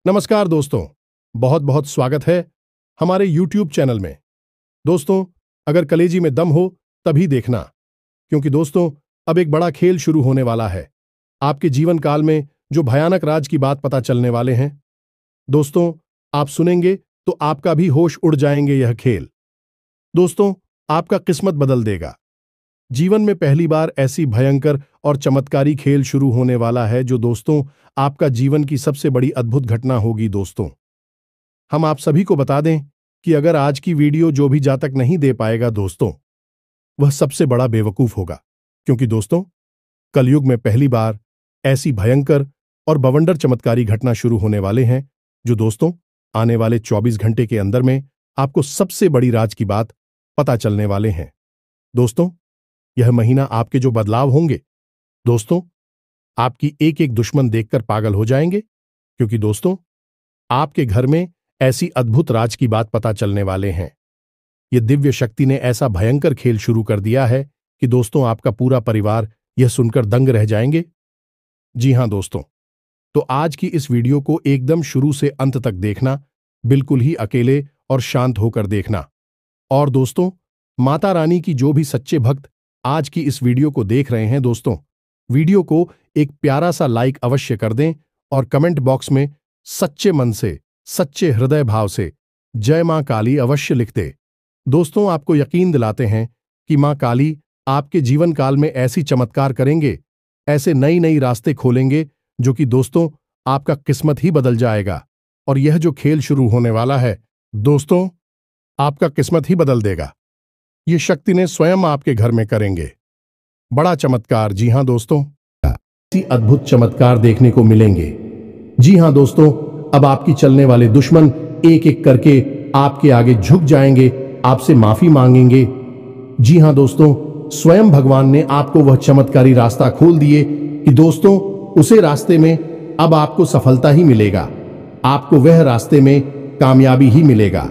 नमस्कार दोस्तों, बहुत बहुत स्वागत है हमारे YouTube चैनल में। दोस्तों, अगर कलेजी में दम हो तभी देखना, क्योंकि दोस्तों अब एक बड़ा खेल शुरू होने वाला है। आपके जीवन काल में जो भयानक राज की बात पता चलने वाले हैं। दोस्तों, आप सुनेंगे तो आपका भी होश उड़ जाएंगे। यह खेल दोस्तों आपका किस्मत बदल देगा। जीवन में पहली बार ऐसी भयंकर और चमत्कारी खेल शुरू होने वाला है जो दोस्तों आपका जीवन की सबसे बड़ी अद्भुत घटना होगी। दोस्तों, हम आप सभी को बता दें कि अगर आज की वीडियो जो भी जातक नहीं दे पाएगा दोस्तों, वह सबसे बड़ा बेवकूफ होगा। क्योंकि दोस्तों कलयुग में पहली बार ऐसी भयंकर और बवंडर चमत्कारी घटना शुरू होने वाले हैं जो दोस्तों आने वाले 24 घंटे के अंदर में आपको सबसे बड़ी राज की बात पता चलने वाले हैं। दोस्तों, यह महीना आपके जो बदलाव होंगे दोस्तों, आपकी एक एक दुश्मन देखकर पागल हो जाएंगे। क्योंकि दोस्तों आपके घर में ऐसी अद्भुत राज की बात पता चलने वाले हैं। यह दिव्य शक्ति ने ऐसा भयंकर खेल शुरू कर दिया है कि दोस्तों आपका पूरा परिवार यह सुनकर दंग रह जाएंगे। जी हां दोस्तों, तो आज की इस वीडियो को एकदम शुरू से अंत तक देखना, बिल्कुल ही अकेले और शांत होकर देखना। और दोस्तों माता रानी की जो भी सच्चे भक्त आज की इस वीडियो को देख रहे हैं दोस्तों, वीडियो को एक प्यारा सा लाइक अवश्य कर दें और कमेंट बॉक्स में सच्चे मन से, सच्चे हृदय भाव से जय मां काली अवश्य लिख दे। दोस्तों, आपको यकीन दिलाते हैं कि मां काली आपके जीवन काल में ऐसी चमत्कार करेंगे, ऐसे नई नई रास्ते खोलेंगे जो कि दोस्तों आपका किस्मत ही बदल जाएगा। और यह जो खेल शुरू होने वाला है दोस्तों, आपका किस्मत ही बदल देगा। ये शक्ति ने स्वयं आपके घर में करेंगे बड़ा चमत्कार। जी हां दोस्तों, ऐसी अद्भुत चमत्कार देखने को मिलेंगे। जी हां दोस्तों, अब आपकी चलने वाले दुश्मन एक एक करके आपके आगे झुक जाएंगे, आपसे माफी मांगेंगे। जी हां दोस्तों, स्वयं भगवान ने आपको वह चमत्कारी रास्ता खोल दिए कि दोस्तों उसे रास्ते में अब आपको सफलता ही मिलेगा, आपको वह रास्ते में कामयाबी ही मिलेगा।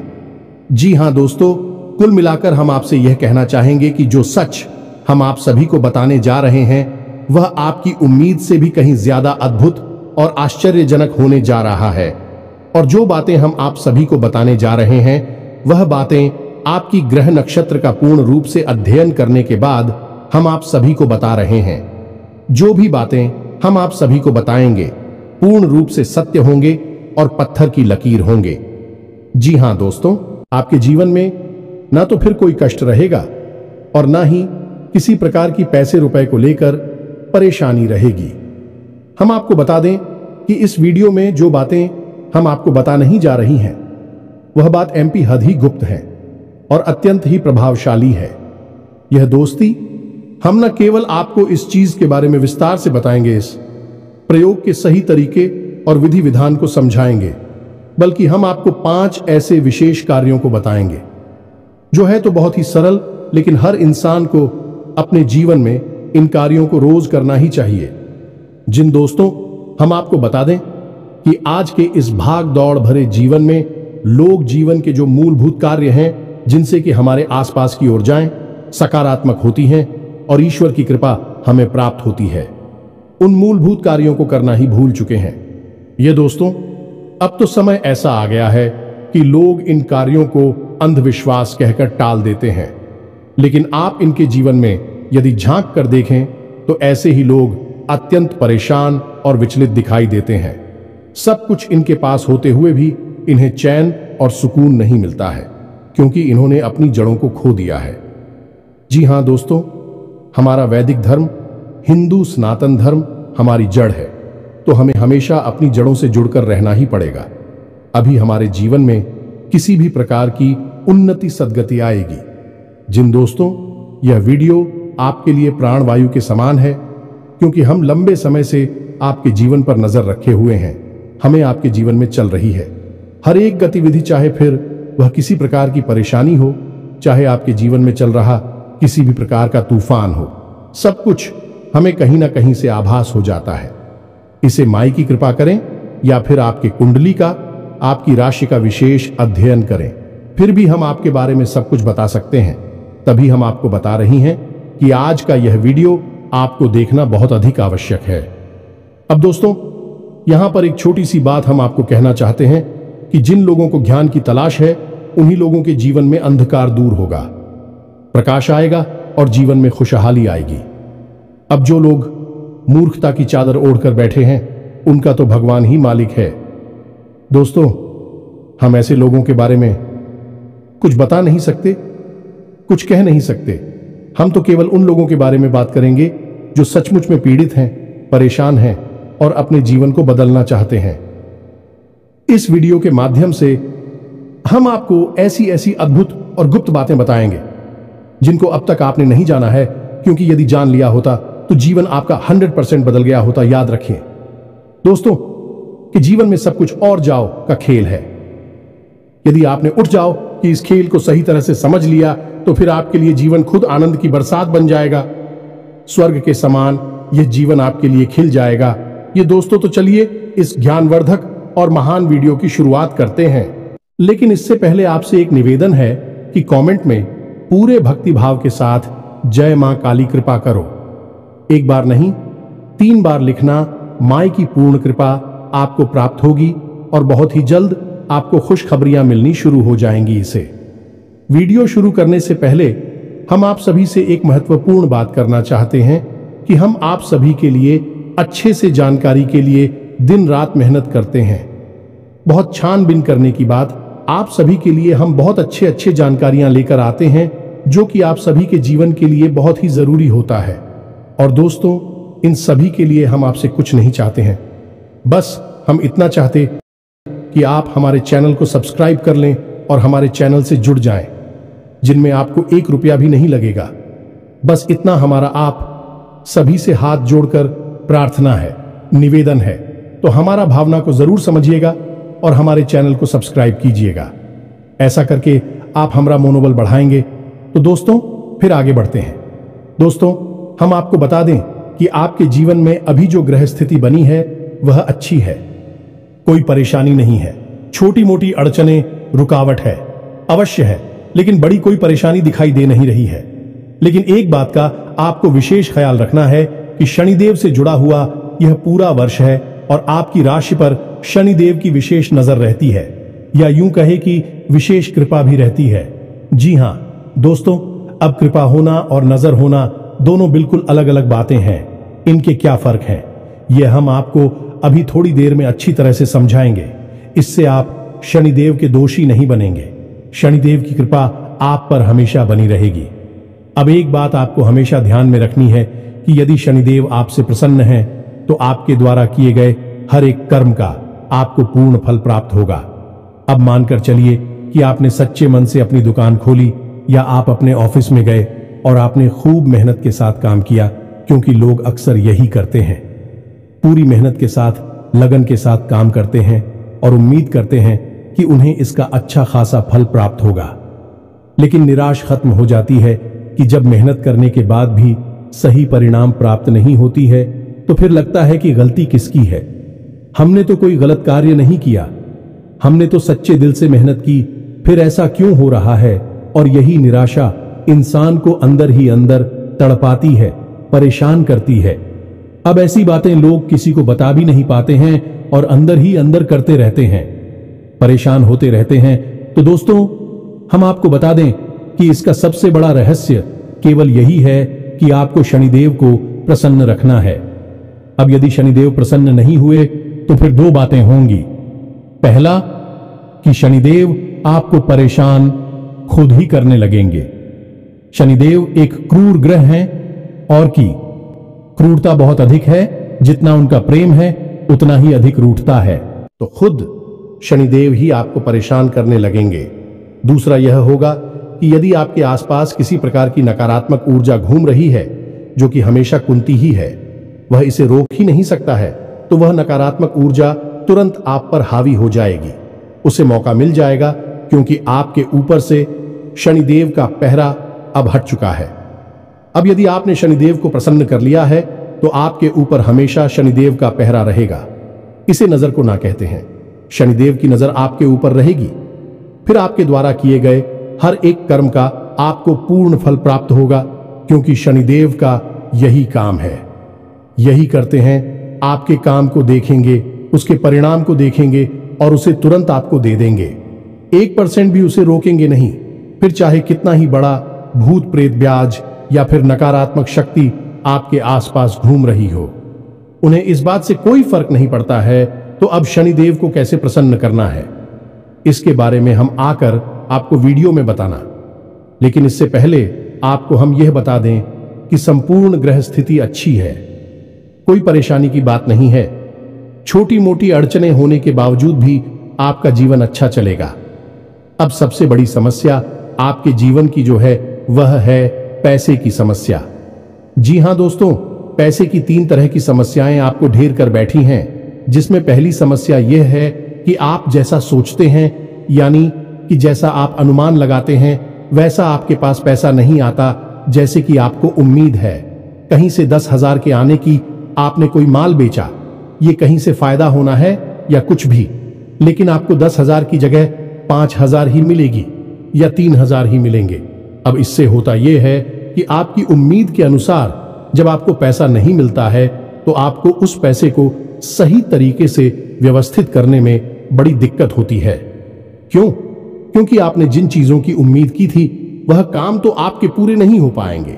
जी हां दोस्तों, कुल मिलाकर हम आपसे यह कहना चाहेंगे कि जो सच हम आप सभी को बताने जा रहे हैं वह आपकी उम्मीद से भी कहीं ज्यादा अद्भुत और आश्चर्यजनक होने जा रहा है। और जो बातें हम आप सभी को बताने जा रहे हैं वह बातें आपकी ग्रह नक्षत्र का पूर्ण रूप से अध्ययन करने के बाद हम आप सभी को बता रहे हैं। जो भी बातें हम आप सभी को बताएंगे पूर्ण रूप से सत्य होंगे और पत्थर की लकीर होंगे। जी हां दोस्तों, आपके जीवन में ना तो फिर कोई कष्ट रहेगा और ना ही किसी प्रकार की पैसे रुपए को लेकर परेशानी रहेगी। हम आपको बता दें कि इस वीडियो में जो बातें हम आपको बता नहीं जा रही हैं वह बात MP हद ही गुप्त है और अत्यंत ही प्रभावशाली है। यह दोस्ती हम न केवल आपको इस चीज के बारे में विस्तार से बताएंगे, इस प्रयोग के सही तरीके और विधि विधान को समझाएंगे, बल्कि हम आपको 5 ऐसे विशेष कार्यों को बताएंगे जो है तो बहुत ही सरल, लेकिन हर इंसान को अपने जीवन में इन कार्यों को रोज करना ही चाहिए। जिन दोस्तों हम आपको बता दें कि आज के इस भाग दौड़ भरे जीवन में लोग जीवन के जो मूलभूत कार्य हैं जिनसे कि हमारे आसपास की ऊर्जाएं सकारात्मक होती हैं और ईश्वर की कृपा हमें प्राप्त होती है, उन मूलभूत कार्यों को करना ही भूल चुके हैं। ये दोस्तों अब तो समय ऐसा आ गया है कि लोग इन कार्यों को अंधविश्वास कहकर टाल देते हैं, लेकिन आप इनके जीवन में यदि झांक कर देखें तो ऐसे ही लोग अत्यंत परेशान और विचलित दिखाई देते हैं। सब कुछ इनके पास होते हुए भी इन्हें चैन और सुकून नहीं मिलता है, क्योंकि इन्होंने अपनी जड़ों को खो दिया है। जी हां दोस्तों, हमारा वैदिक धर्म, हिंदू सनातन धर्म हमारी जड़ है, तो हमें हमेशा अपनी जड़ों से जुड़कर रहना ही पड़ेगा। अभी हमारे जीवन में किसी भी प्रकार की उन्नति सद्गति आएगी। जिन दोस्तों यह वीडियो आपके लिए प्राणवायु के समान है, क्योंकि हम लंबे समय से आपके जीवन पर नजर रखे हुए हैं, हमें आपके जीवन में चल रही है हर एक गतिविधि, चाहे फिर वह किसी प्रकार की परेशानी हो, चाहे आपके जीवन में चल रहा किसी भी प्रकार का तूफान हो, सब कुछ हमें कहीं ना कहीं से आभास हो जाता है। इसे माई की कृपा करें या फिर आपके कुंडली का, आपकी राशि का विशेष अध्ययन करें, फिर भी हम आपके बारे में सब कुछ बता सकते हैं। तभी हम आपको बता रही हैं कि आज का यह वीडियो आपको देखना बहुत अधिक आवश्यक है। अब दोस्तों यहां पर एक छोटी सी बात हम आपको कहना चाहते हैं कि जिन लोगों को ज्ञान की तलाश है उन्हीं लोगों के जीवन में अंधकार दूर होगा, प्रकाश आएगा और जीवन में खुशहाली आएगी। अब जो लोग मूर्खता की चादर ओढ़कर बैठे हैं उनका तो भगवान ही मालिक है। दोस्तों, हम ऐसे लोगों के बारे में कुछ बता नहीं सकते, कुछ कह नहीं सकते। हम तो केवल उन लोगों के बारे में बात करेंगे जो सचमुच में पीड़ित हैं, परेशान हैं और अपने जीवन को बदलना चाहते हैं। इस वीडियो के माध्यम से हम आपको ऐसी ऐसी अद्भुत और गुप्त बातें बताएंगे जिनको अब तक आपने नहीं जाना है, क्योंकि यदि जान लिया होता तो जीवन आपका 100% बदल गया होता। याद रखिए दोस्तों कि जीवन में सब कुछ और जाओ का खेल है। यदि आपने उठ जाओ कि इस खेल को सही तरह से समझ लिया तो फिर आपके लिए जीवन खुद आनंद की बरसात बन जाएगा। स्वर्ग के समान यह जीवन आपके लिए खिल जाएगा। ये दोस्तों, तो चलिए इस ज्ञानवर्धक और महान वीडियो की शुरुआत करते हैं। लेकिन इससे पहले आपसे एक निवेदन है कि कमेंट में पूरे भक्ति भाव के साथ जय मां काली कृपा करो। एक बार नहीं, 3 बार लिखना। माई की पूर्ण कृपा आपको प्राप्त होगी और बहुत ही जल्द आपको खुशखबरियां मिलनी शुरू हो जाएंगी। इसे वीडियो शुरू करने से पहले हम आप सभी से एक महत्वपूर्ण बात करना चाहते हैं कि हम आप सभी के लिए अच्छे से जानकारी के लिए दिन रात मेहनत करते हैं। बहुत छानबीन करने की बात, आप सभी के लिए हम बहुत अच्छे जानकारियां लेकर आते हैं जो कि आप सभी के जीवन के लिए बहुत ही जरूरी होता है। और दोस्तों, इन सभी के लिए हम आपसे कुछ नहीं चाहते हैं, बस हम इतना चाहते कि आप हमारे चैनल को सब्सक्राइब कर लें और हमारे चैनल से जुड़ जाएं, जिनमें आपको 1 रुपया भी नहीं लगेगा। बस इतना हमारा आप सभी से हाथ जोड़कर प्रार्थना है, निवेदन है। तो हमारा भावना को जरूर समझिएगा और हमारे चैनल को सब्सक्राइब कीजिएगा। ऐसा करके आप हमारा मनोबल बढ़ाएंगे। तो दोस्तों, फिर आगे बढ़ते हैं। दोस्तों, हम आपको बता दें कि आपके जीवन में अभी जो ग्रह स्थिति बनी है वह अच्छी है, कोई परेशानी नहीं है। छोटी मोटी अड़चने, रुकावट है, अवश्य है, लेकिन बड़ी कोई परेशानी दिखाई दे नहीं रही है। लेकिन एक बात का आपको विशेष ख्याल रखना है कि शनिदेव से जुड़ा हुआ यह पूरा वर्ष है और आपकी राशि पर शनिदेव की विशेष नजर रहती है, या यूं कहे कि विशेष कृपा भी रहती है। जी हां दोस्तों, अब कृपा होना और नजर होना दोनों बिल्कुल अलग अलग बातें हैं। इनके क्या फर्क है यह हम आपको अभी थोड़ी देर में अच्छी तरह से समझाएंगे। इससे आप शनिदेव के दोषी नहीं बनेंगे। शनिदेव की कृपा आप पर हमेशा बनी रहेगी। अब एक बात आपको हमेशा ध्यान में रखनी है कि यदि शनिदेव आपसे प्रसन्न हैं तो आपके द्वारा किए गए हर एक कर्म का आपको पूर्ण फल प्राप्त होगा। अब मानकर चलिए कि आपने सच्चे मन से अपनी दुकान खोली, या आप अपने ऑफिस में गए और आपने खूब मेहनत के साथ काम किया, क्योंकि लोग अक्सर यही करते हैं, पूरी मेहनत के साथ, लगन के साथ काम करते हैं और उम्मीद करते हैं कि उन्हें इसका अच्छा खासा फल प्राप्त होगा। लेकिन निराश खत्म हो जाती है कि जब मेहनत करने के बाद भी सही परिणाम प्राप्त नहीं होती है तो फिर लगता है कि गलती किसकी है। हमने तो कोई गलत कार्य नहीं किया, हमने तो सच्चे दिल से मेहनत की, फिर ऐसा क्यों हो रहा है। और यही निराशा इंसान को अंदर ही अंदर तड़पाती है, परेशान करती है। अब ऐसी बातें लोग किसी को बता भी नहीं पाते हैं और अंदर ही अंदर करते रहते हैं, परेशान होते रहते हैं। तो दोस्तों, हम आपको बता दें कि इसका सबसे बड़ा रहस्य केवल यही है कि आपको शनिदेव को प्रसन्न रखना है। अब यदि शनिदेव प्रसन्न नहीं हुए तो फिर 2 बातें होंगी। पहला कि शनिदेव आपको परेशान खुद ही करने लगेंगे। शनिदेव एक क्रूर ग्रह हैं और की क्रूरता बहुत अधिक है, जितना उनका प्रेम है उतना ही अधिक रूठता है। तो खुद शनिदेव ही आपको परेशान करने लगेंगे। दूसरा यह होगा कि यदि आपके आसपास किसी प्रकार की नकारात्मक ऊर्जा घूम रही है जो कि हमेशा कुंती ही है, वह इसे रोक ही नहीं सकता है, तो वह नकारात्मक ऊर्जा तुरंत आप पर हावी हो जाएगी। उसे मौका मिल जाएगा क्योंकि आपके ऊपर से शनिदेव का पहरा अब हट चुका है। अब यदि आपने शनिदेव को प्रसन्न कर लिया है तो आपके ऊपर हमेशा शनिदेव का पहरा रहेगा। इसे नजर को ना कहते हैं। शनिदेव की नजर आपके ऊपर रहेगी, फिर आपके द्वारा किए गए हर एक कर्म का आपको पूर्ण फल प्राप्त होगा, क्योंकि शनिदेव का यही काम है। यही करते हैं, आपके काम को देखेंगे, उसके परिणाम को देखेंगे और उसे तुरंत आपको दे देंगे। 1% भी उसे रोकेंगे नहीं, फिर चाहे कितना ही बड़ा भूत प्रेत ब्याज या फिर नकारात्मक शक्ति आपके आसपास घूम रही हो। उन्हें इस बात से कोई फर्क नहीं पड़ता है तो अब शनिदेव को कैसे प्रसन्न करना है, इसके बारे में हम आकर आपको वीडियो में बताना। लेकिन इससे पहले आपको हम यह बता दें कि संपूर्ण ग्रह स्थिति अच्छी है, कोई परेशानी की बात नहीं है। छोटी मोटी अड़चनें होने के बावजूद भी आपका जीवन अच्छा चलेगा। अब सबसे बड़ी समस्या आपके जीवन की जो है वह है पैसे की समस्या। जी हां दोस्तों, पैसे की 3 तरह की समस्याएं आपको ढेर कर बैठी हैं, जिसमें पहली समस्या यह है कि आप जैसा सोचते हैं, यानी कि जैसा आप अनुमान लगाते हैं वैसा आपके पास पैसा नहीं आता जैसे कि आपको उम्मीद है। कहीं से 10,000 के आने की आपने कोई माल बेचा, ये कहीं से फायदा होना है या कुछ भी, लेकिन आपको 10,000 की जगह 5,000 ही मिलेगी या 3,000 ही मिलेंगे। अब इससे होता यह है कि आपकी उम्मीद के अनुसार जब आपको पैसा नहीं मिलता है तो आपको उस पैसे को सही तरीके से व्यवस्थित करने में बड़ी दिक्कत होती है। क्यों? क्योंकि आपने जिन चीजों की उम्मीद की थी वह काम तो आपके पूरे नहीं हो पाएंगे।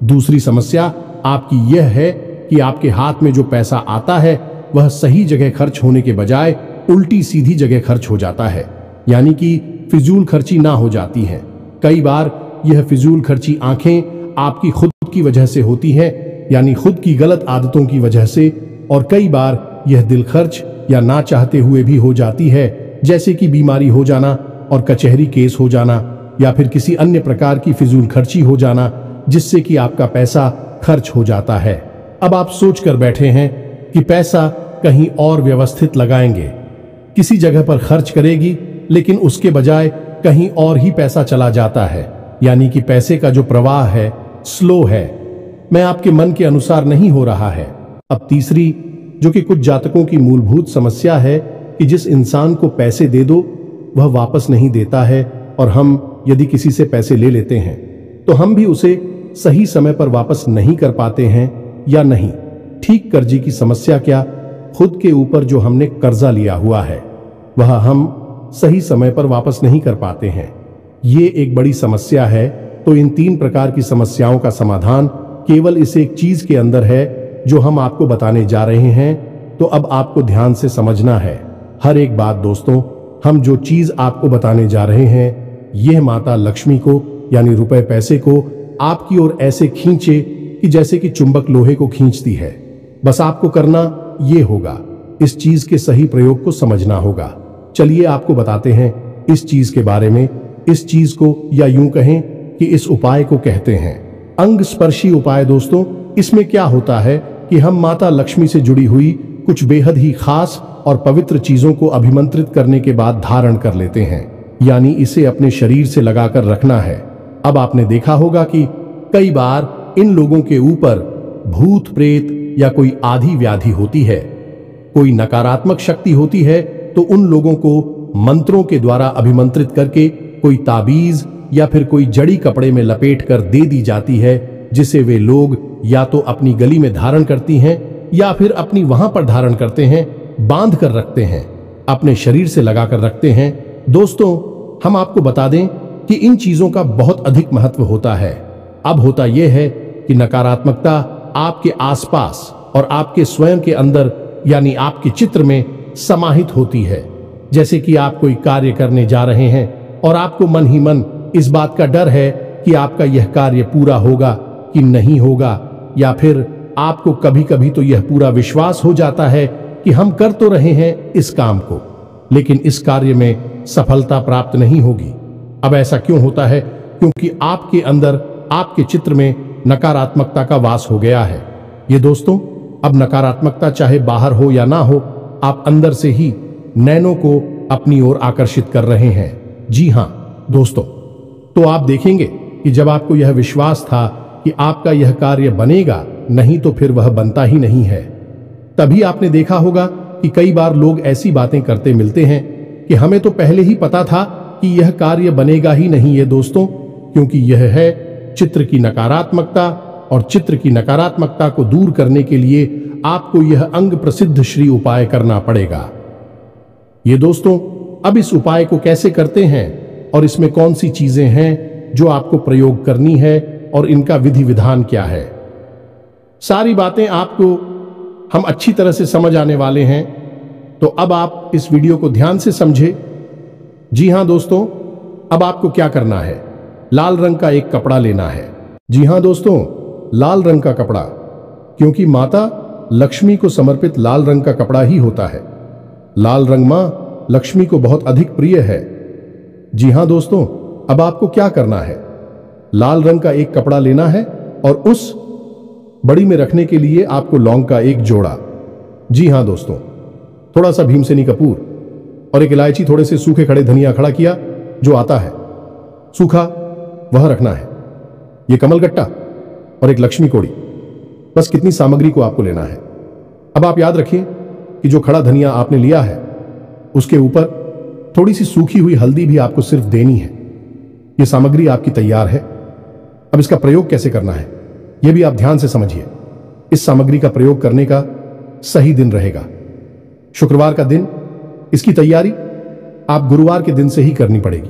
दूसरी समस्या आपकी यह है कि आपके हाथ में जो पैसा आता है वह सही जगह खर्च होने के बजाय उल्टी सीधी जगह खर्च हो जाता है, यानी कि फिजूल खर्ची ना हो जाती है। कई बार यह फिजूल खर्ची आंखें आपकी खुद की वजह से होती है, यानी खुद की गलत आदतों की वजह से, और कई बार यह दिल खर्च या ना चाहते हुए भी हो जाती है, जैसे कि बीमारी हो जाना और कचहरी केस हो जाना या फिर किसी अन्य प्रकार की फिजूल खर्ची हो जाना, जिससे कि आपका पैसा खर्च हो जाता है। अब आप सोच कर बैठे हैं कि पैसा कहीं और व्यवस्थित लगाएंगे, किसी जगह पर खर्च करेगी, लेकिन उसके बजाय कहीं और ही पैसा चला जाता है, यानी कि पैसे का जो प्रवाह है स्लो है, मैं आपके मन के अनुसार नहीं हो रहा है। अब तीसरी, जो कि कुछ जातकों की मूलभूत समस्या है कि जिस इंसान को पैसे दे दो वह वापस नहीं देता है, और हम यदि किसी से पैसे ले लेते हैं तो हम भी उसे सही समय पर वापस नहीं कर पाते हैं या नहीं। ठीक कर्जे की समस्या क्या, खुद के ऊपर जो हमने कर्जा लिया हुआ है वह हम सही समय पर वापस नहीं कर पाते हैं, ये एक बड़ी समस्या है। तो इन 3 प्रकार की समस्याओं का समाधान केवल इस एक चीज के अंदर है जो हम आपको बताने जा रहे हैं। तो अब आपको ध्यान से समझना है हर एक बात। दोस्तों, हम जो चीज आपको बताने जा रहे हैं यह माता लक्ष्मी को, यानी रुपए पैसे को आपकी ओर ऐसे खींचे कि जैसे कि चुंबक लोहे को खींचती है। बस आपको करना यह होगा, इस चीज के सही प्रयोग को समझना होगा। चलिए आपको बताते हैं इस चीज के बारे में। इस चीज को, या यूं कहें कि इस उपाय को कहते हैं अंग स्पर्शी उपाय। दोस्तों, इसमें क्या होता है कि हम माता लक्ष्मी से जुड़ी हुई कुछ बेहद ही खास और पवित्र चीजों को अभिमंत्रित करने के बाद धारण कर लेते हैं, यानी इसे अपने शरीर से लगाकर रखना है। अब आपने देखा होगा कि कई बार इन लोगों के ऊपर भूत प्रेत या कोई आधी व्याधि होती है, कोई नकारात्मक शक्ति होती है, तो उन लोगों को मंत्रों के द्वारा अभिमंत्रित करके कोई ताबीज या फिर कोई जड़ी कपड़े में लपेट कर दे दी जाती है, जिसे वे लोग या तो अपनी गली में धारण करती हैं या फिर अपनी वहां पर धारण करते हैं, बांध कर रखते हैं, अपने शरीर से लगाकर रखते हैं। दोस्तों, हम आपको बता दें कि इन चीजों का बहुत अधिक महत्व होता है। अब होता यह है कि नकारात्मकता आपके आसपास और आपके स्वयं के अंदर, यानी आपके चित्र में समाहित होती है। जैसे कि आप कोई कार्य करने जा रहे हैं और आपको मन ही मन इस बात का डर है कि आपका यह कार्य पूरा होगा कि नहीं होगा, या फिर आपको कभी कभी तो यह पूरा विश्वास हो जाता है कि हम कर तो रहे हैं इस काम को, लेकिन इस कार्य में सफलता प्राप्त नहीं होगी। अब ऐसा क्यों होता है? क्योंकि आपके अंदर, आपके चित्र में नकारात्मकता का वास हो गया है। ये दोस्तों, अब नकारात्मकता चाहे बाहर हो या ना हो, आप अंदर से ही नैनों को अपनी ओर आकर्षित कर रहे हैं। जी हां दोस्तों, तो आप देखेंगे कि जब आपको यह विश्वास था कि आपका यह कार्य बनेगा, नहीं तो फिर वह बनता ही नहीं है, तभी आपने देखा होगा कि कई बार लोग ऐसी बातें करते मिलते हैं कि हमें तो पहले ही पता था कि यह कार्य बनेगा ही नहीं। ये दोस्तों, क्योंकि यह है चित्र की नकारात्मकता और चित्र की नकारात्मकता को दूर करने के लिए आपको यह अंग प्रसिद्ध श्री उपाय करना पड़ेगा। ये दोस्तों, अब इस उपाय को कैसे करते हैं और इसमें कौन सी चीजें हैं जो आपको प्रयोग करनी है और इनका विधि विधान क्या है, सारी बातें आपको हम अच्छी तरह से समझ आने वाले हैं। तो अब आप इस वीडियो को ध्यान से समझे। जी हां दोस्तों, अब आपको क्या करना है, लाल रंग का एक कपड़ा लेना है। जी हां दोस्तों, लाल रंग का कपड़ा, क्योंकि माता लक्ष्मी को समर्पित लाल रंग का कपड़ा ही होता है। लाल रंग मां लक्ष्मी को बहुत अधिक प्रिय है। जी हां दोस्तों, अब आपको क्या करना है, लाल रंग का एक कपड़ा लेना है और उस बड़ी में रखने के लिए आपको लौंग का एक जोड़ा, जी हां दोस्तों, थोड़ा सा भीमसेनी कपूर और एक इलायची, थोड़े से सूखे खड़े धनिया खड़ा किया जो आता है सूखा, वह रखना है। यह कमलगट्टा और एक लक्ष्मी कोड़ी, बस कितनी सामग्री को आपको लेना है। अब आप याद रखिए कि जो खड़ा धनिया आपने लिया है उसके ऊपर थोड़ी सी सूखी हुई हल्दी भी आपको सिर्फ देनी है। यह सामग्री आपकी तैयार है। अब इसका प्रयोग कैसे करना है यह भी आप ध्यान से समझिए। इस सामग्री का प्रयोग करने का सही दिन रहेगा शुक्रवार का दिन। इसकी तैयारी आप गुरुवार के दिन से ही करनी पड़ेगी।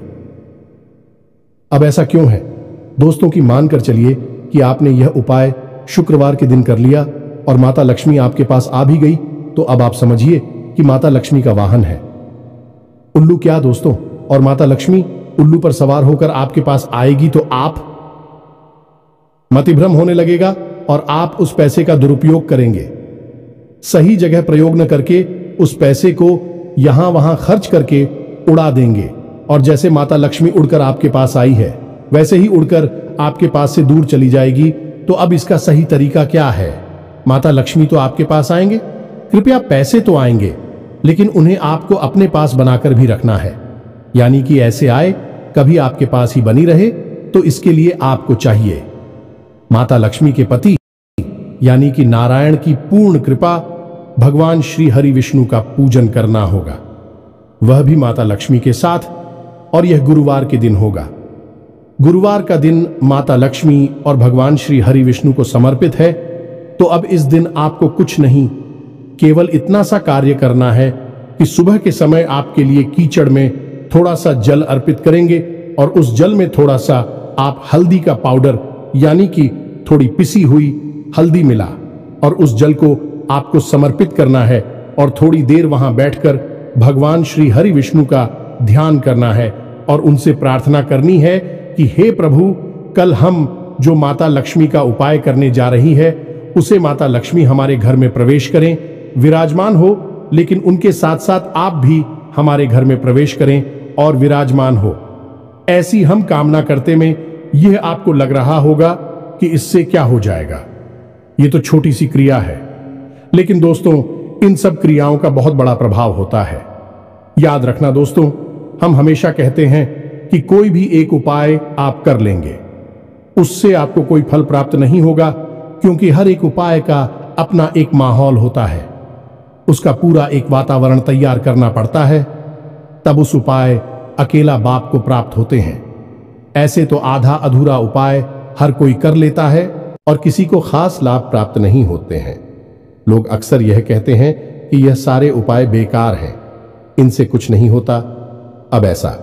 अब ऐसा क्यों है दोस्तों कि मानकर चलिए कि आपने यह उपाय शुक्रवार के दिन कर लिया और माता लक्ष्मी आपके पास आ भी गई, तो अब आप समझिए कि माता लक्ष्मी का वाहन है उल्लू। क्या दोस्तों, और माता लक्ष्मी उल्लू पर सवार होकर आपके पास आएगी तो आप मतिभ्रम होने लगेगा और आप उस पैसे का दुरुपयोग करेंगे। सही जगह प्रयोग न करके उस पैसे को यहां वहां खर्च करके उड़ा देंगे। और जैसे माता लक्ष्मी उड़कर आपके पास आई है वैसे ही उड़कर आपके पास से दूर चली जाएगी। तो अब इसका सही तरीका क्या है, माता लक्ष्मी तो आपके पास आएंगे, कृपया पैसे तो आएंगे, लेकिन उन्हें आपको अपने पास बनाकर भी रखना है, यानी कि ऐसे आए कभी आपके पास ही बनी रहे। तो इसके लिए आपको चाहिए माता लक्ष्मी के पति यानी कि नारायण की पूर्ण कृपा, भगवान श्री हरि विष्णु का पूजन करना होगा, वह भी माता लक्ष्मी के साथ। और यह गुरुवार के दिन होगा। गुरुवार का दिन माता लक्ष्मी और भगवान श्री हरि विष्णु को समर्पित है। तो अब इस दिन आपको कुछ नहीं, केवल इतना सा कार्य करना है कि सुबह के समय आपके लिए कीचड़ में थोड़ा सा जल अर्पित करेंगे और उस जल में थोड़ा सा आप हल्दी का पाउडर यानी कि थोड़ी पिसी हुई हल्दी मिला और उस जल को आपको समर्पित करना है और थोड़ी देर वहां बैठकर भगवान श्री हरि विष्णु का ध्यान करना है और उनसे प्रार्थना करनी है कि हे प्रभु, कल हम जो माता लक्ष्मी का उपाय करने जा रही है उसे माता लक्ष्मी हमारे घर में प्रवेश करें, विराजमान हो, लेकिन उनके साथ साथ आप भी हमारे घर में प्रवेश करें और विराजमान हो। ऐसी हम कामना करते में यह आपको लग रहा होगा कि इससे क्या हो जाएगा, ये तो छोटी सी क्रिया है, लेकिन दोस्तों इन सब क्रियाओं का बहुत बड़ा प्रभाव होता है। याद रखना दोस्तों, हम हमेशा कहते हैं कि कोई भी एक उपाय आप कर लेंगे उससे आपको कोई फल प्राप्त नहीं होगा, क्योंकि हर एक उपाय का अपना एक माहौल होता है, उसका पूरा एक वातावरण तैयार करना पड़ता है, तब उस उपाय अकेला बाप को प्राप्त होते हैं। ऐसे तो आधा अधूरा उपाय हर कोई कर लेता है और किसी को खास लाभ प्राप्त नहीं होते हैं। लोग अक्सर यह कहते हैं कि यह सारे उपाय बेकार हैं, इनसे कुछ नहीं होता। अब ऐसा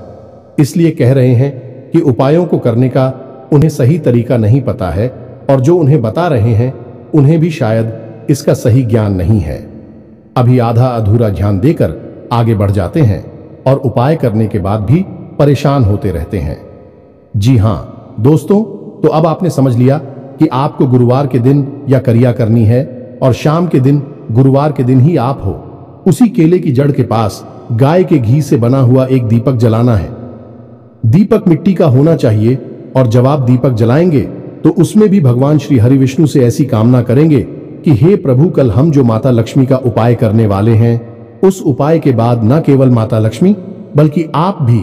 इसलिए कह रहे हैं कि उपायों को करने का उन्हें सही तरीका नहीं पता है और जो उन्हें बता रहे हैं उन्हें भी शायद इसका सही ज्ञान नहीं है। अभी आधा अधूरा ध्यान देकर आगे बढ़ जाते हैं और उपाय करने के बाद भी परेशान होते रहते हैं। जी हां दोस्तों, तो अब आपने समझ लिया कि आपको गुरुवार के दिन या क्रिया करनी है और शाम के दिन गुरुवार के दिन ही आप हो उसी केले की जड़ के पास गाय के घी से बना हुआ एक दीपक जलाना है। दीपक मिट्टी का होना चाहिए और जब आप दीपक जलाएंगे तो उसमें भी भगवान श्री हरि विष्णु से ऐसी कामना करेंगे कि हे प्रभु, कल हम जो माता लक्ष्मी का उपाय करने वाले हैं उस उपाय के बाद न केवल माता लक्ष्मी बल्कि आप भी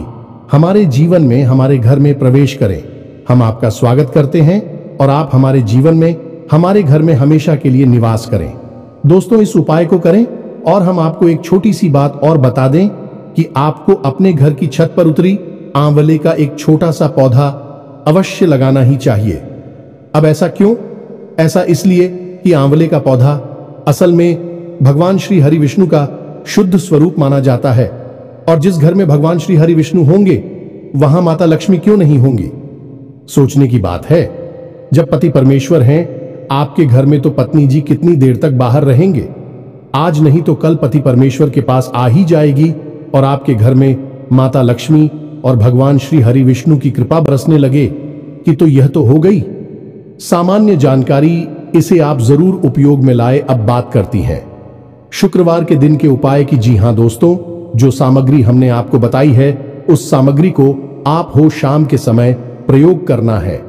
हमारे जीवन में, हमारे घर में प्रवेश करें। हम आपका स्वागत करते हैं और आप हमारे जीवन में, हमारे घर में हमेशा के लिए निवास करें। दोस्तों इस उपाय को करें और हम आपको एक छोटी सी बात और बता दें कि आपको अपने घर की छत पर उतरी आंवले का एक छोटा सा पौधा अवश्य लगाना ही चाहिए। अब ऐसा क्यों? ऐसा इसलिए कि आंवले का पौधा असल में भगवान श्री हरि विष्णु का शुद्ध स्वरूप माना जाता है, और जिस घर में भगवान श्री हरि विष्णु होंगे वहां माता लक्ष्मी क्यों नहीं होंगी? सोचने की बात है। जब पति परमेश्वर हैं आपके घर में, तो पत्नी जी कितनी देर तक बाहर रहेंगे? आज नहीं तो कल पति परमेश्वर के पास आ ही जाएगी और आपके घर में माता लक्ष्मी और भगवान श्री हरि विष्णु की कृपा बरसने लगे कि तो यह तो हो गई सामान्य जानकारी। इसे आप जरूर उपयोग में लाए। अब बात करती हैं शुक्रवार के दिन के उपाय की। जी हां दोस्तों, जो सामग्री हमने आपको बताई है उस सामग्री को आप हो शाम के समय प्रयोग करना है,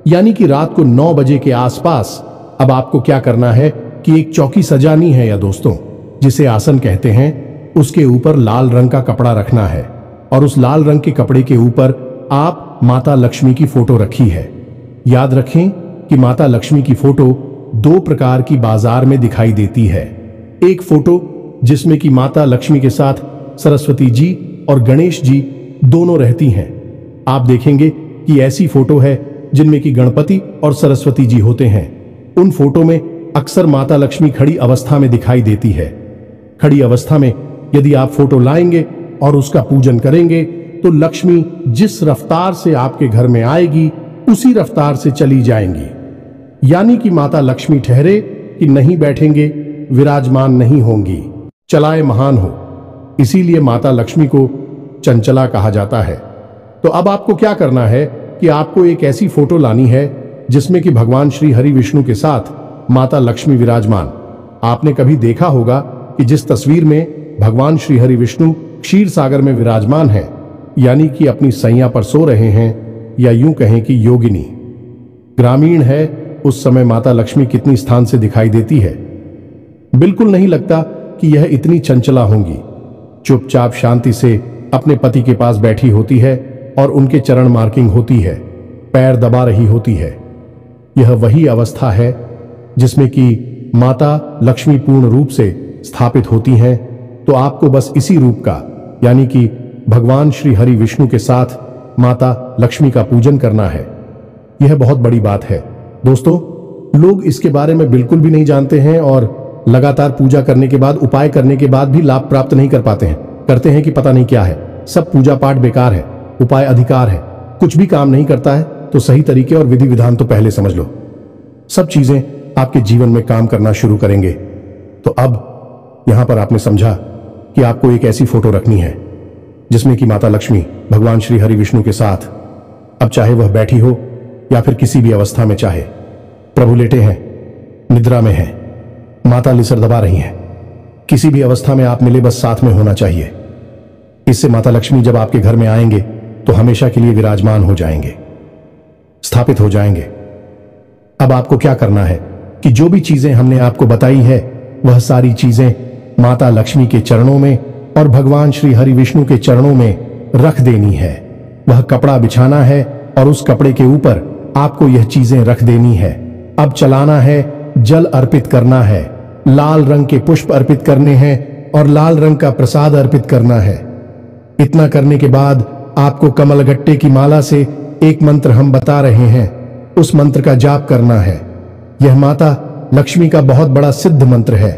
यानी कि रात को 9 बजे के आसपास। अब आपको क्या करना है कि एक चौकी सजानी है, या दोस्तों जिसे आसन कहते हैं, उसके ऊपर लाल रंग का कपड़ा रखना है, और उस लाल रंग के कपड़े के ऊपर आप माता लक्ष्मी की फोटो रखी है। याद रखें कि माता लक्ष्मी की फोटो 2 प्रकार की बाजार में दिखाई देती है। एक फोटो जिसमें कि माता लक्ष्मी के साथ सरस्वती जी और गणेश जी दोनों रहती हैं। आप देखेंगे कि ऐसी फोटो है जिनमें कि गणपति और सरस्वती जी होते हैं। उन फोटो में अक्सर माता लक्ष्मी खड़ी अवस्था में दिखाई देती है। खड़ी अवस्था में यदि आप फोटो लाएंगे और उसका पूजन करेंगे तो लक्ष्मी जिस रफ्तार से आपके घर में आएगी उसी रफ्तार से चली जाएंगी, यानी कि माता लक्ष्मी ठहरे कि नहीं बैठेंगे, विराजमान नहीं होंगी, चलाए महान हो। इसीलिए माता लक्ष्मी को चंचला कहा जाता है। तो अब आपको क्या करना है कि आपको एक ऐसी फोटो लानी है जिसमें कि भगवान श्री हरि विष्णु के साथ माता लक्ष्मी विराजमान। आपने कभी देखा होगा कि जिस तस्वीर में भगवान श्री हरि विष्णु क्षीर सागर में विराजमान है, यानी कि अपनी सैया पर सो रहे हैं, या यूं कहें कि योगिनी ग्रामीण है, उस समय माता लक्ष्मी कितनी स्थान से दिखाई देती है। बिल्कुल नहीं लगता कि यह इतनी चंचला होंगी। चुपचाप शांति से अपने पति के पास बैठी होती है और उनके चरण मार्किंग होती है, पैर दबा रही होती है। यह वही अवस्था है जिसमें कि माता लक्ष्मी पूर्ण रूप से स्थापित होती हैं। तो आपको बस इसी रूप का, यानी कि भगवान श्री हरि विष्णु के साथ माता लक्ष्मी का पूजन करना है। यह बहुत बड़ी बात है दोस्तों। लोग इसके बारे में बिल्कुल भी नहीं जानते हैं और लगातार पूजा करने के बाद, उपाय करने के बाद भी लाभ प्राप्त नहीं कर पाते हैं। करते हैं कि पता नहीं क्या है, सब पूजा पाठ बेकार है, उपाय अधिकार है, कुछ भी काम नहीं करता है। तो सही तरीके और विधि विधान तो पहले समझ लो, सब चीजें आपके जीवन में काम करना शुरू करेंगे। तो अब यहां पर आपने समझा कि आपको एक ऐसी फोटो रखनी है जिसमें कि माता लक्ष्मी भगवान श्री हरि विष्णु के साथ, अब चाहे वह बैठी हो या फिर किसी भी अवस्था में, चाहे प्रभु लेटे हैं, निद्रा में हैं, माता लिसर दबा रही हैं, किसी भी अवस्था में आप मिले, बस साथ में होना चाहिए। इससे माता लक्ष्मी जब आपके घर में आएंगे तो हमेशा के लिए विराजमान हो जाएंगे, स्थापित हो जाएंगे। अब आपको क्या करना है कि जो भी चीजें हमने आपको बताई है वह सारी चीजें माता लक्ष्मी के चरणों में और भगवान श्री हरि विष्णु के चरणों में रख देनी है। वह कपड़ा बिछाना है और उस कपड़े के ऊपर आपको यह चीजें रख देनी है। अब चलाना है, जल अर्पित करना है, लाल रंग के पुष्प अर्पित करने हैं और लाल रंग का प्रसाद अर्पित करना है। इतना करने के बाद आपको कमलगट्टे की माला से एक मंत्र हम बता रहे हैं, उस मंत्र का जाप करना है। यह माता लक्ष्मी का बहुत बड़ा सिद्ध मंत्र है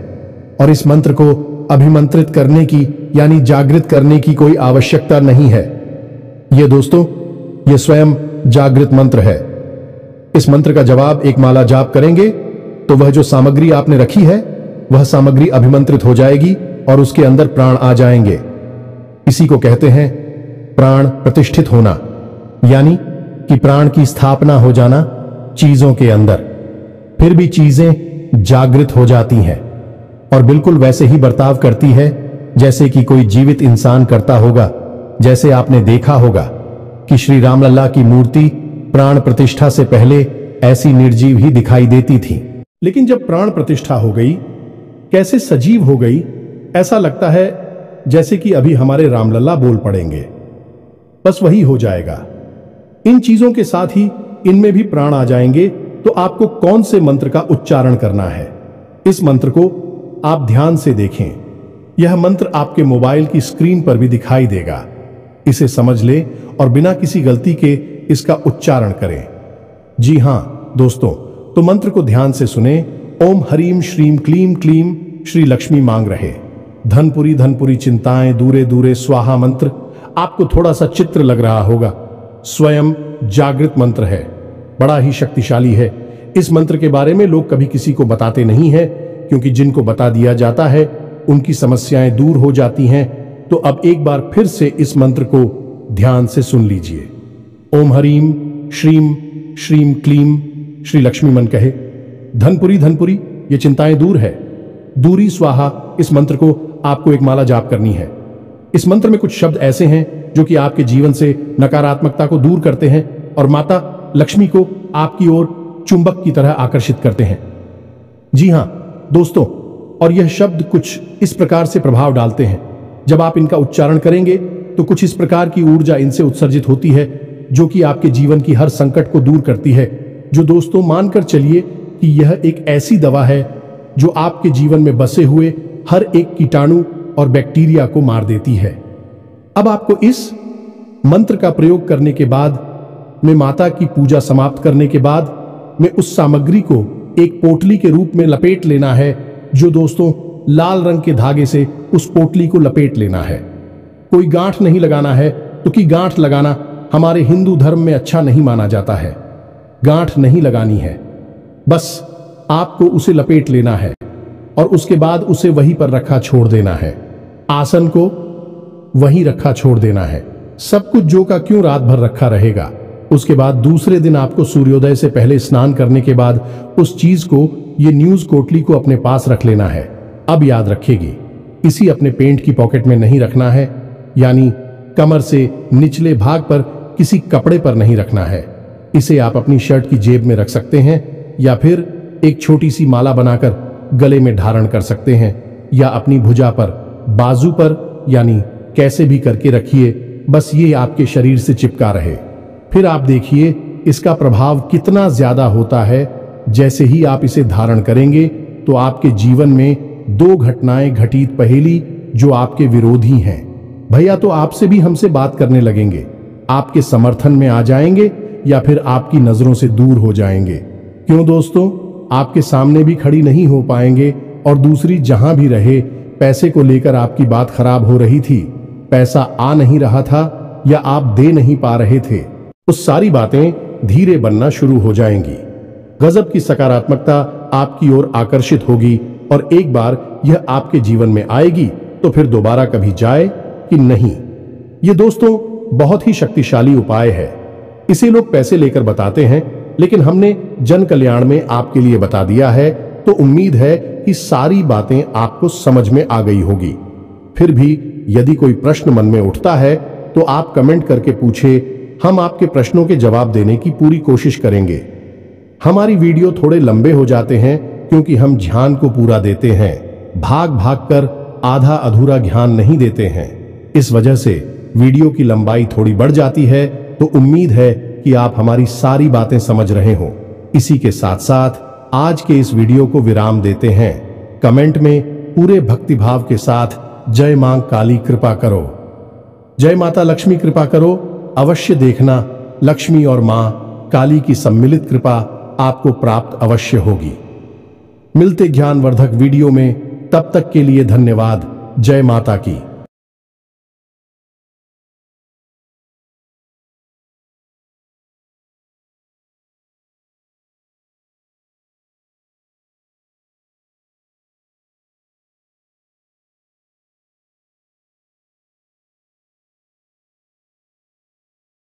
और इस मंत्र को अभिमंत्रित करने की, यानी जागृत करने की कोई आवश्यकता नहीं है। यह दोस्तों, यह स्वयं जागृत मंत्र है। इस मंत्र का जवाब एक माला जाप करेंगे तो वह जो सामग्री आपने रखी है वह सामग्री अभिमंत्रित हो जाएगी और उसके अंदर प्राण आ जाएंगे। इसी को कहते हैं प्राण प्रतिष्ठित होना, यानी कि प्राण की स्थापना हो जाना चीजों के अंदर। फिर भी चीजें जागृत हो जाती हैं और बिल्कुल वैसे ही बर्ताव करती है जैसे कि कोई जीवित इंसान करता होगा। जैसे आपने देखा होगा कि श्री रामलला की मूर्ति प्राण प्रतिष्ठा से पहले ऐसी निर्जीव ही दिखाई देती थी, लेकिन जब प्राण प्रतिष्ठा हो गई, कैसे सजीव हो गई, ऐसा लगता है जैसे कि अभी हमारे रामलला बोल पड़ेंगे। बस वही हो जाएगा। इन चीजों के साथ ही इनमें भी प्राण आ जाएंगे। तो आपको कौन से मंत्र का उच्चारण करना है, इस मंत्र को आप ध्यान से देखें। यह मंत्र आपके मोबाइल की स्क्रीन पर भी दिखाई देगा। इसे समझ ले और बिना किसी गलती के इसका उच्चारण करें। जी हां दोस्तों, तो तो मंत्र को ध्यान से सुने। ओम हरीम श्रीम क्लीम क्लीम श्री लक्ष्मी मांग रहे। धनपुरी धनपुरी चिंताएं दूरे दूरे स्वाहा मंत्र आपको थोड़ा सा चित्र लग रहा होगा, स्वयं जागृत मंत्र है, बड़ा ही शक्तिशाली है। इस मंत्र के बारे में लोग कभी किसी को बताते नहीं है, क्योंकि जिनको बता दिया जाता है उनकी समस्याएं दूर हो जाती हैं। तो अब एक बार फिर से इस मंत्र को ध्यान से सुन लीजिए। ओम हरीम श्रीम श्रीम क्लीम श्री लक्ष्मी मन कहे। धनपुरी धनपुरी ये चिंताएं दूर है, दूरी स्वाहा। इस मंत्र को आपको एक माला जाप करनी है। इस मंत्र में कुछ शब्द ऐसे हैं जो कि आपके जीवन से नकारात्मकता को दूर करते हैं और माता लक्ष्मी को आपकी ओर चुंबक की तरह आकर्षित करते हैं। जी हां दोस्तों, और यह शब्द कुछ इस प्रकार से प्रभाव डालते हैं, जब आप इनका उच्चारण करेंगे तो कुछ इस प्रकार की ऊर्जा इनसे उत्सर्जित होती है जो कि आपके जीवन की हर संकट को दूर करती है। जो दोस्तों मानकर चलिए कि यह एक ऐसी दवा है जो आपके जीवन में बसे हुए हर एक कीटाणु और बैक्टीरिया को मार देती है। अब आपको इस मंत्र का प्रयोग करने के बाद में माता की पूजा समाप्त करने के बाद में उस सामग्री को एक पोटली के रूप में लपेट लेना है। जो दोस्तों लाल रंग के धागे से उस पोटली को लपेट लेना है। कोई गांठ नहीं लगाना है, क्योंकि गांठ लगाना हमारे हिंदू धर्म में अच्छा नहीं माना जाता है। गांठ नहीं लगानी है, बस आपको उसे लपेट लेना है और उसके बाद उसे वहीं पर रखा छोड़ देना है। आसन को वहीं रखा छोड़ देना है। सब कुछ जो का क्यों रात भर रखा रहेगा। उसके बाद दूसरे दिन आपको सूर्योदय से पहले स्नान करने के बाद उस चीज को, ये न्यूज कोटली को अपने पास रख लेना है। अब याद रखेगी, इसी अपने पेंट की पॉकेट में नहीं रखना है, यानी कमर से निचले भाग पर किसी कपड़े पर नहीं रखना है। इसे आप अपनी शर्ट की जेब में रख सकते हैं या फिर एक छोटी सी माला बनाकर गले में धारण कर सकते हैं, या अपनी भुजा पर, बाजू पर, यानी कैसे भी करके रखिए, बस ये आपके शरीर से चिपका रहे। फिर आप देखिए इसका प्रभाव कितना ज्यादा होता है। जैसे ही आप इसे धारण करेंगे तो आपके जीवन में दो घटनाएं घटित पहेली जो आपके विरोधी हैं भैया, तो आपसे भी हमसे बात करने लगेंगे, आपके समर्थन में आ जाएंगे या फिर आपकी नजरों से दूर हो जाएंगे। क्यों दोस्तों, आपके सामने भी खड़ी नहीं हो पाएंगे। और दूसरी, जहां भी रहे, पैसे को लेकर आपकी बात खराब हो रही थी, पैसा आ नहीं रहा था या आप दे नहीं पा रहे थे, उस सारी बातें धीरे बनना शुरू हो जाएंगी। गजब की सकारात्मकता आपकी ओर आकर्षित होगी और एक बार यह आपके जीवन में आएगी तो फिर दोबारा कभी जाए कि नहीं। ये दोस्तों बहुत ही शक्तिशाली उपाय है। इसे लोग पैसे लेकर बताते हैं, लेकिन हमने जन कल्याण में आपके लिए बता दिया है, तो उम्मीद है कि सारी बातें आपको समझ में आ गई होगी। फिर भी यदि कोई प्रश्न मन में उठता है तो आप कमेंट करके पूछे, हम आपके प्रश्नों के जवाब देने की पूरी कोशिश करेंगे। हमारी वीडियो थोड़े लंबे हो जाते हैं क्योंकि हम ध्यान को पूरा देते हैं, भाग भाग कर आधा अधूरा ज्ञान नहीं देते हैं। इस वजह से वीडियो की लंबाई थोड़ी बढ़ जाती है। तो उम्मीद है कि आप हमारी सारी बातें समझ रहे हो। इसी के साथ साथ आज के इस वीडियो को विराम देते हैं। कमेंट में पूरे भक्तिभाव के साथ जय मां काली कृपा करो, जय माता लक्ष्मी कृपा करो अवश्य देखना। लक्ष्मी और मां काली की सम्मिलित कृपा आपको प्राप्त अवश्य होगी। मिलते ज्ञानवर्धक वीडियो में, तब तक के लिए धन्यवाद। जय माता की।